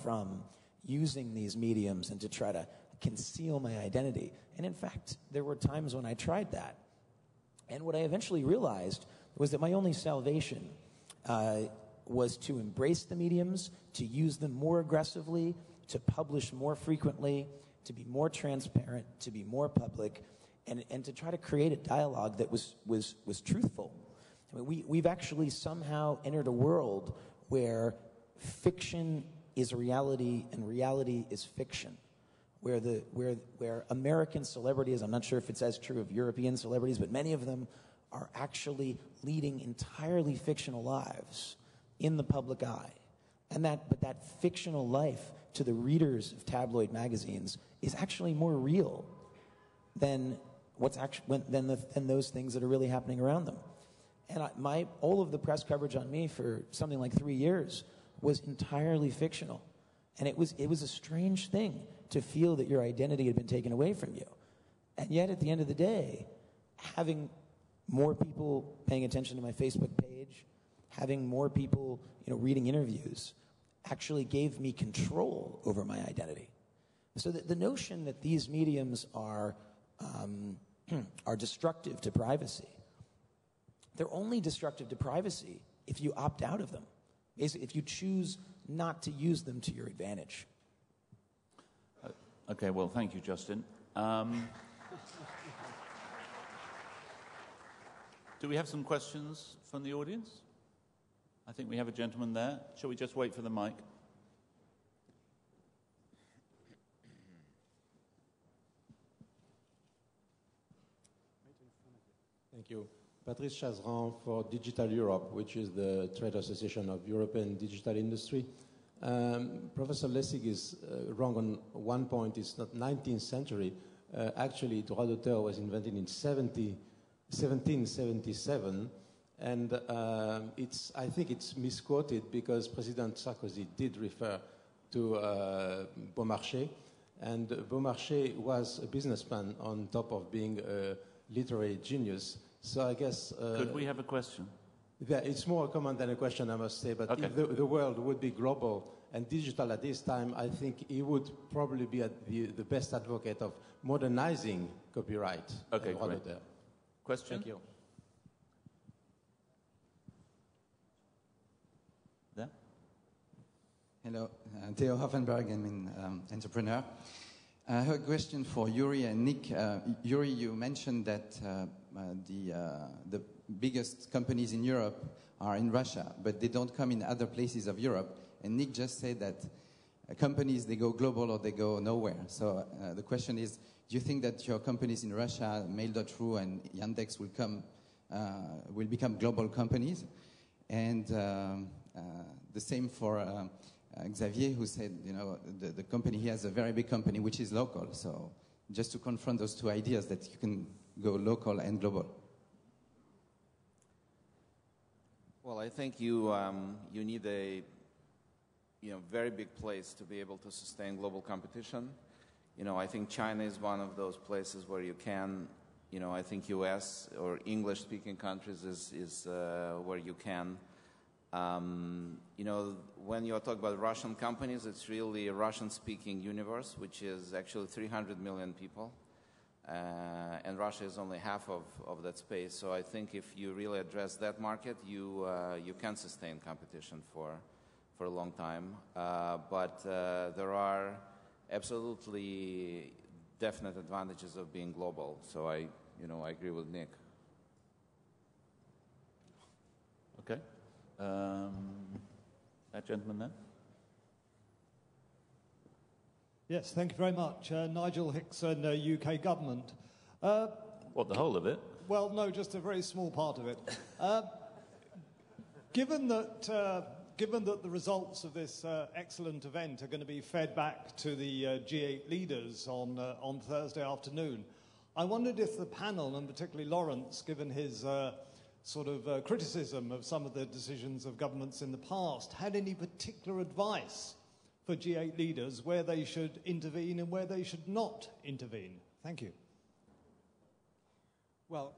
from using these mediums and to try to conceal my identity. And in fact, there were times when I tried that. And what I eventually realized was that my only salvation was to embrace the mediums, to use them more aggressively, to publish more frequently, to be more transparent, to be more public, and to try to create a dialogue that was truthful. I mean, we've actually somehow entered a world where fiction is reality and reality is fiction, where American celebrities, I'm not sure if it's as true of European celebrities, but many of them are actually leading entirely fictional lives in the public eye. But that fictional life to the readers of tabloid magazines is actually more real than than those things that are really happening around them. And all of the press coverage on me for something like 3 years was entirely fictional. And it was a strange thing to feel that your identity had been taken away from you. And yet, at the end of the day, having more people paying attention to my Facebook page, having more people, reading interviews, actually gave me control over my identity. So the notion that these mediums are destructive to privacy, they're only destructive to privacy if you opt out of them. Basically, if you choose not to use them to your advantage. Okay, well, thank you, Justin. Do we have some questions from the audience? I think we have a gentleman there. Shall we just wait for the mic? Thank you. Patrice Chazran for Digital Europe, which is the trade association of European digital industry. Professor Lessig is wrong on one point. It's not 19th century. Actually, droit d'auteur was invented in 1777. And I think it's misquoted because President Sarkozy did refer to Beaumarchais. And Beaumarchais was a businessman on top of being a literary genius. So I guess... Could we have a question? Yeah, it's more a comment than a question, I must say. But okay. If the world would be global and digital at this time, I think he would probably be the best advocate of modernizing copyright. Okay, great. Question? Thank you. There? Hello, Theo Hoffenberg, I'm an entrepreneur. I have a question for Yuri and Nick. Yuri, you mentioned that the biggest companies in Europe are in Russia, but they don't come in other places of Europe. And Nick just said that companies, they go global or they go nowhere. So the question is, do you think that your companies in Russia, Mail.ru and Yandex, will become global companies? And the same for Xavier, who said, the company, he has a very big company which is local. So just to confront those two ideas that you can go local and global. Well, I think you need a very big place to be able to sustain global competition. I think China is one of those places where you can. I think U.S. or English-speaking countries is where you can. When you talk about Russian companies, it's really a Russian-speaking universe, which is actually 300 million people. And Russia is only half of that space. So I think if you really address that market, you can sustain competition for a long time. But there are absolutely definite advantages of being global. So I agree with Nick. Okay. That gentleman there. Yes, thank you very much. Nigel Hickson, UK government. What, the whole of it? Well, no, just a very small part of it. Given that the results of this excellent event are going to be fed back to the G8 leaders on Thursday afternoon, I wondered if the panel, and particularly Lawrence, given his criticism of some of the decisions of governments in the past, had any particular advice for G8 leaders where they should intervene and where they should not intervene. Thank you. Well,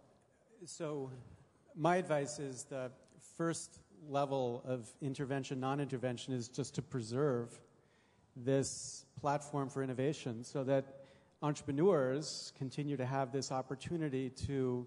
so my advice is the first level of intervention, non-intervention, is just to preserve this platform for innovation so that entrepreneurs continue to have this opportunity to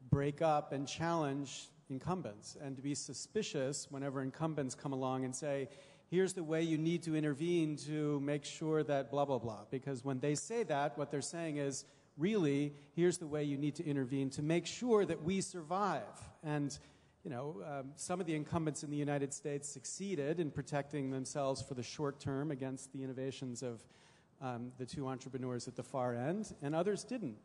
break up and challenge incumbents and to be suspicious whenever incumbents come along and say, here's the way you need to intervene to make sure that blah, blah, blah. Because when they say that, what they're saying is, really, here's the way you need to intervene to make sure that we survive. And, you know, some of the incumbents in the United States succeeded in protecting themselves for the short term against the innovations of the two entrepreneurs at the far end, and others didn't.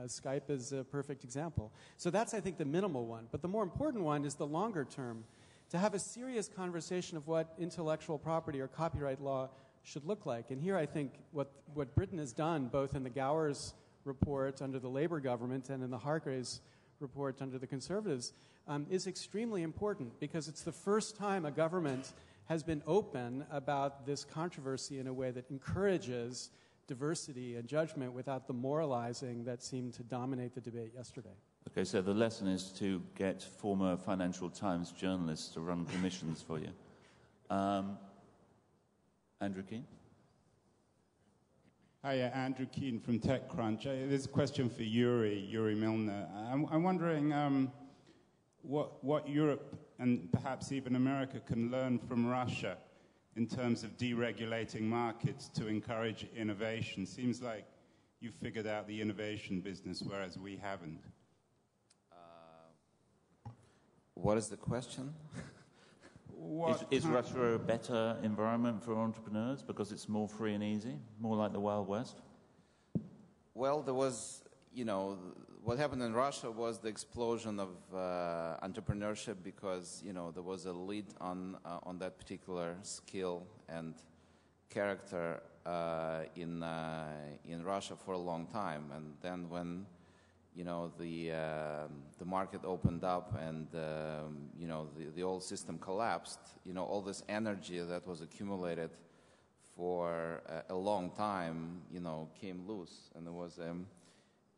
Skype is a perfect example. So that's, I think, the minimal one. But the more important one is the longer term, to have a serious conversation of what intellectual property or copyright law should look like. And here I think what Britain has done, both in the Gowers report under the Labour government and in the Hargraves report under the Conservatives, is extremely important, because it's the first time a government has been open about this controversy in a way that encourages diversity and judgment without the moralizing that seemed to dominate the debate yesterday. Okay, so the lesson is to get former Financial Times journalists to run commissions for you. Andrew Keane? Hi, Andrew Keane from TechCrunch. There's a question for Yuri Milner. I'm wondering what Europe and perhaps even America can learn from Russia in terms of deregulating markets to encourage innovation. Seems like you've figured out the innovation business, whereas we haven't. What is the question? Is Russia a better environment for entrepreneurs because it's more free and easy, more like the Wild West? Well, there was, you know, what happened in Russia was the explosion of entrepreneurship, because, you know, there was a lead on that particular skill and character in Russia for a long time. And then when, you know, the market opened up and, you know, the old system collapsed, you know, all this energy that was accumulated for a long time, you know, came loose. And there was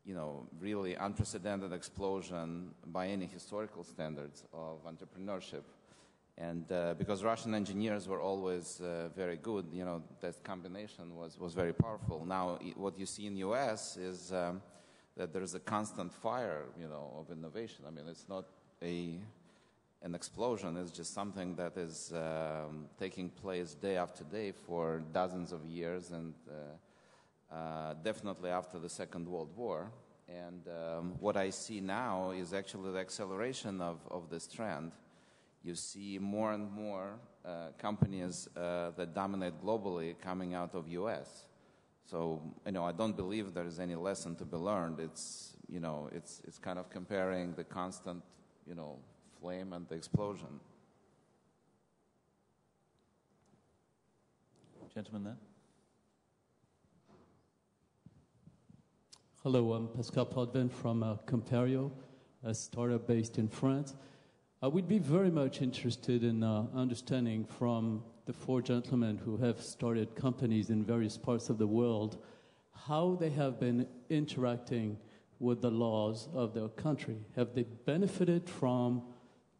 you know, really unprecedented explosion by any historical standards of entrepreneurship. And because Russian engineers were always very good, you know, that combination was very powerful. Now, what you see in the US is that there's a constant fire, you know, of innovation. I mean, it's not an explosion, it's just something that is taking place day after day for dozens of years, and definitely after the Second World War. And what I see now is actually the acceleration of this trend. You see more and more companies that dominate globally coming out of US. So, you know, I don't believe there is any lesson to be learned. It's, you know, it's kind of comparing the constant, you know, flame and the explosion. Gentleman there. Hello, I'm Pascal Potvin from Commentator, a startup based in France. I would be very much interested in understanding from the four gentlemen who have started companies in various parts of the world how they have been interacting with the laws of their country. Have they benefited from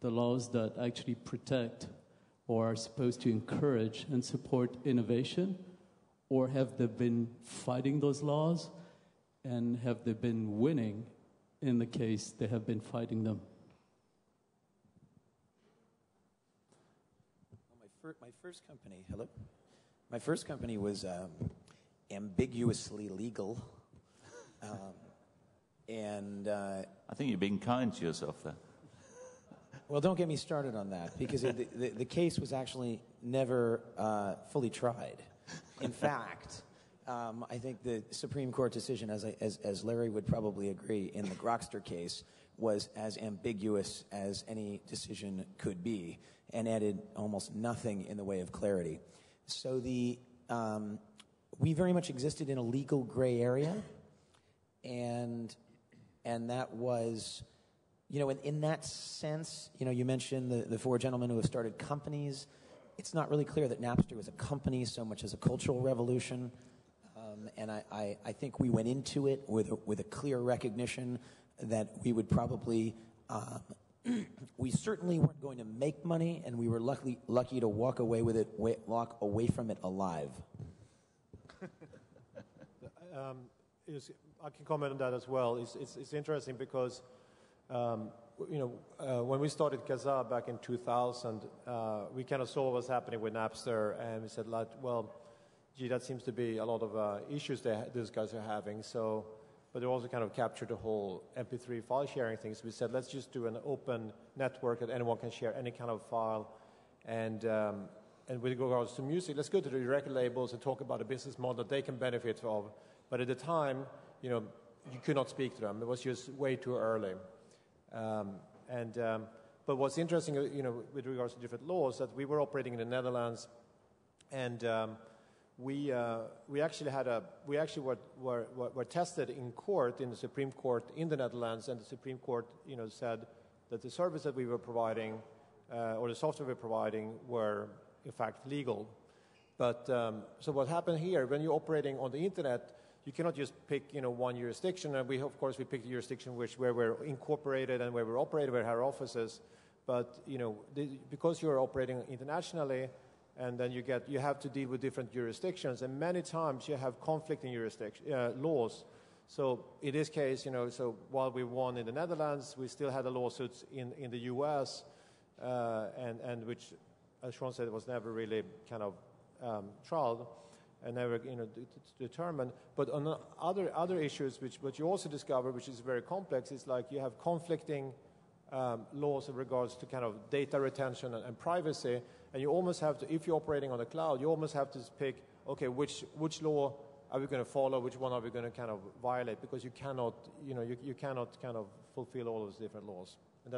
the laws that actually protect or are supposed to encourage and support innovation? Or have they been fighting those laws? And have they been winning in the case they have been fighting them? My first company, hello? My first company was ambiguously legal. I think you're being kind to yourself there. Well, don't get me started on that, because the case was actually never fully tried. In fact, I think the Supreme Court decision, as Larry would probably agree, in the Grokster case, was as ambiguous as any decision could be, and added almost nothing in the way of clarity. So we very much existed in a legal gray area, and that was, you know, in that sense, you know, you mentioned the four gentlemen who have started companies. It's not really clear that Napster was a company so much as a cultural revolution. And I think we went into it with a clear recognition that we would probably, we certainly weren't going to make money, and we were lucky to walk away from it alive. I can comment on that as well. It's interesting because When we started Kazaa back in 2000, we kind of saw what was happening with Napster, and we said, like, well, gee, that seems to be a lot of issues that these guys are having. So, but they also kind of captured the whole MP3 file sharing thing. So we said, let's just do an open network that anyone can share any kind of file. And with regards to music, let's go to the record labels and talk about a business model that they can benefit from. But at the time, you could not speak to them. It was just way too early. But what's interesting, with regards to different laws, that we were operating in the Netherlands, and we actually were tested in court, in the Supreme Court in the Netherlands, and the Supreme Court, said that the service that we were providing or the software we were providing were in fact legal. But so what happened here, when you're operating on the internet, you cannot just pick one jurisdiction, and we picked a jurisdiction where we're incorporated and where we're operated, where our offices. But because you're operating internationally, and then you have to deal with different jurisdictions, and many times you have conflicting laws. So in this case, so while we won in the Netherlands, we still had a lawsuit in the U.S., and which, as Sean said, was never really kind of trialed and never determined. But on other issues, which you also discover, which is very complex, is like you have conflicting laws in regards to kind of data retention and privacy, and you almost have to, if you're operating on the cloud, you almost have to pick, okay, which law are we going to follow, which one are we going to kind of violate, because you cannot kind of fulfill all those different laws. And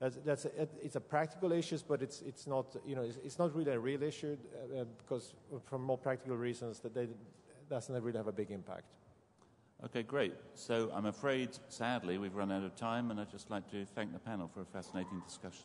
it's a practical issue, but it's not really a real issue because for more practical reasons that doesn't really have a big impact. Okay, great. So I'm afraid, sadly, we've run out of time, and I'd just like to thank the panel for a fascinating discussion.